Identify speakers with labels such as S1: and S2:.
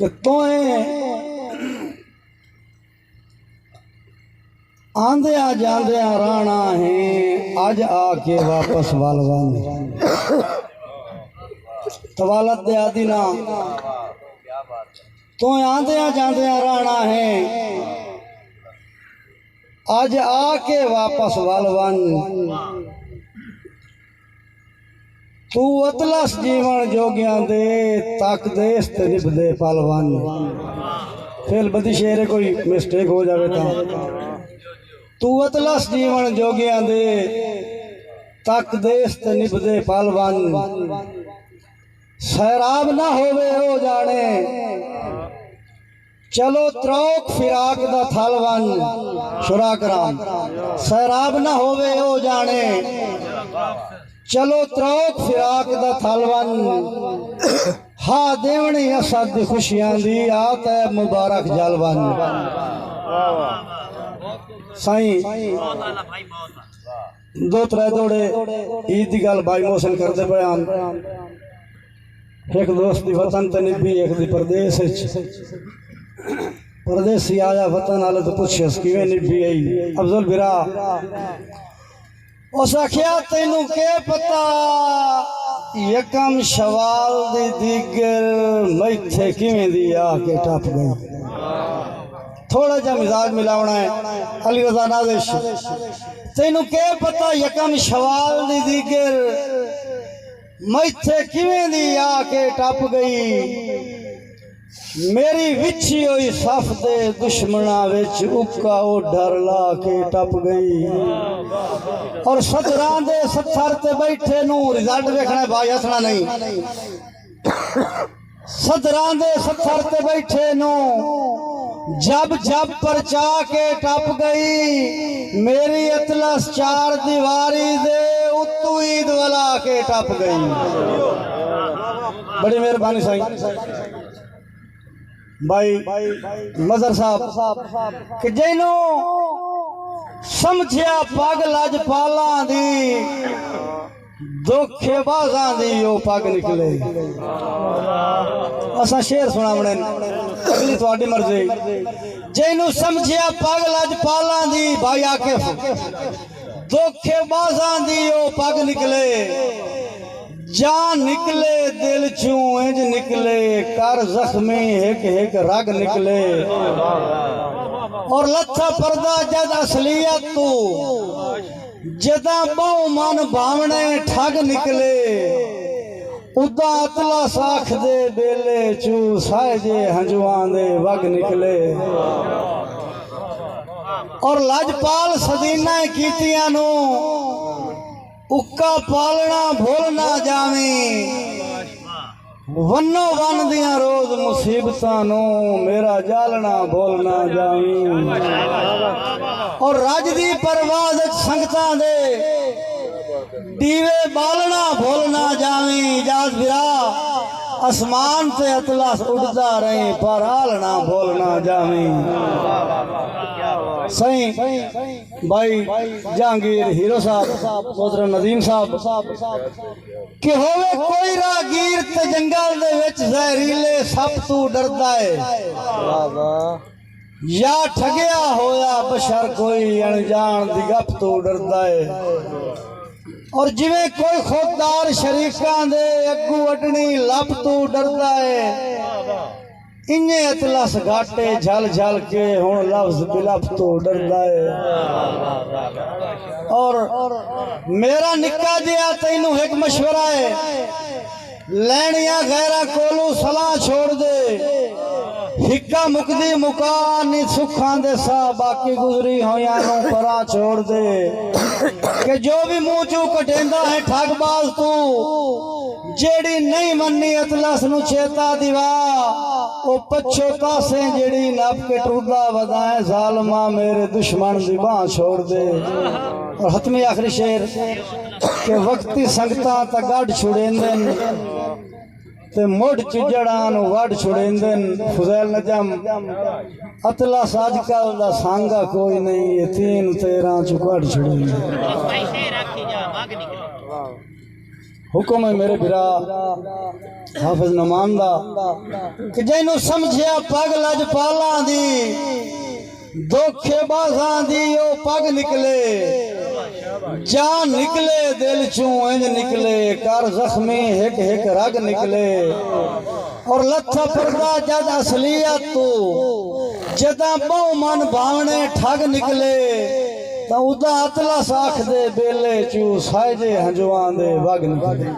S1: कि तोए आंदिया जांदिया राणा है अज आके वापस वालवन तवालत दे आदि ना तो आंदिया जांदिया राणा है अज आके वापस वालवन तू अतलस जीवन जोगिया दे तक देश ते निभदे पलवन। फेल बदी शेर कोई मिस्टेक हो जावे तो तू अतलस जीवन जोगिया दे तक देश ते निभदे पलवन। सैराब ना होवे हो जाने चलो त्रौक फिराक दा थलवन। शुरा कराम सैराब ना होवे हो जाने चलो त्रौक फिराक दा थलवन। हा देवनी असद खुशियां दी आत है मुबारक जलवन। साईं दो त्रै दौड़े ईद की गल भाई मोहसिन करते बयान। एक दोस्त दी वतन ते निभी एक दी परदेस परदेसी आया वतन आले तो पुछस किवें निभी आई। अफजल बिरा उस आखिया तेनू के पता यकम शवाल दी दिगर मैथे किवें दी आके टप गई। थोड़ा जा मिजाज मिलावना है अली रजा नाज़िश। तेनू के पता यकम शवाल दी दिगर मैथे किवें दी आके टप गई। मेरी विछी हुई सफ दे दुश्मना विच उक्का ओ डर ला के टप गई। और सदरां दे सत्थर ते बैठे नू रिजल्ट देखना भाई हसना नहीं। सदरां दे सत्थर ते बैठे नू जब जब परचा के टप गई। मेरी अतलस चार दीवारी दे उत्तू ईद वाला के टप गई। बड़ी मेहरबानी साईं भाई मजर साहब कि जैनू समझिया पग लजपाला दी धोखेबाजां दी ओ पग निकले। असा शेर सुनावणे अगली तुहाडी मर्जी। जैनू समझिया पग लजपाला दी भाई आकिफ धोखेबाजां दी ओ पग निकले। जान निकले दिल चू इंज निकले कर जख्मी एक एक रग निकले। और लथा पर्दा जद असलियत तू जदा बहु मन भावने ठग निकले। उदा अतला साख दे बेले चू साजे हंजुआं दे वग निकले। और लजपाल सदीना कीतियां नू उक्का पालना भूल ना जावी। वनो वन दियां रोज मुसीबतां नू मेरा जालना भूल ना जावी। और रज दी परवाज संगतां दे दीवे बालना भूल ना जावी। इजाज बिरा आसमान से अतलस उड़ता रही पर आलना भूल ना जावी। सही भाई जहांगीर हीरो साहब मोहतरम नदीम साहब कि होवे कोई रागीर ते जंगल दे विच जहरीले सप तू डरदा है। या ठगया होया बशर कोई अनजान दी गप तू डरदा है। और जिवें कोई खुददार शरीकां दे अग्गू अडनी लप तू डरदा है। इन्ने अतलस घाटे झल झल के हुण लफ्ज बिलप तो डरदा है। और मेरा निक्का जिहा तैनू एक मशवरा है लैनिया गैरा कोलू सलाह छोड़ दे। हिक्का मुकदी मुका नी सुखां दे सा बाकी गुजरी होया नू परा छोड़ दे। कि जो भी मुंह चू कटेंदा है ठगबाज तू जेड़ी नहीं मन्नी अतलस नू चेता दिवा। ओ पछो पासे जेड़ी नप के टूरदा वदाए जालमा मेरे दुश्मन दी बाह छोड़ दे। और हतमी आखिरी शेर के वक्ती संगतां ता गढ़ छुड़ेंदन ते मुड़ चिजड़ां नू वड़ छुड़ेंदन। फुजैल नजम अतलस अजकल दा सांगा कोई नहीं 3-13 चु कढ़ छुड़ेंदन। हुक्म है मेरे बिरा हाफिज नमान दा कि जैनू समझिया पग लजपाला दी धोखेबाजां दी ओ पग निकले जान निकले दिल चू इंज निकले कर जख्मी हिक हिक रग निकले और लथा पर्दा जद असलियत तू जदा बहु मन भावने ठग निकले तो उदा अतला साख दे बेले चू साइजे हंजुआं दे वग निकले।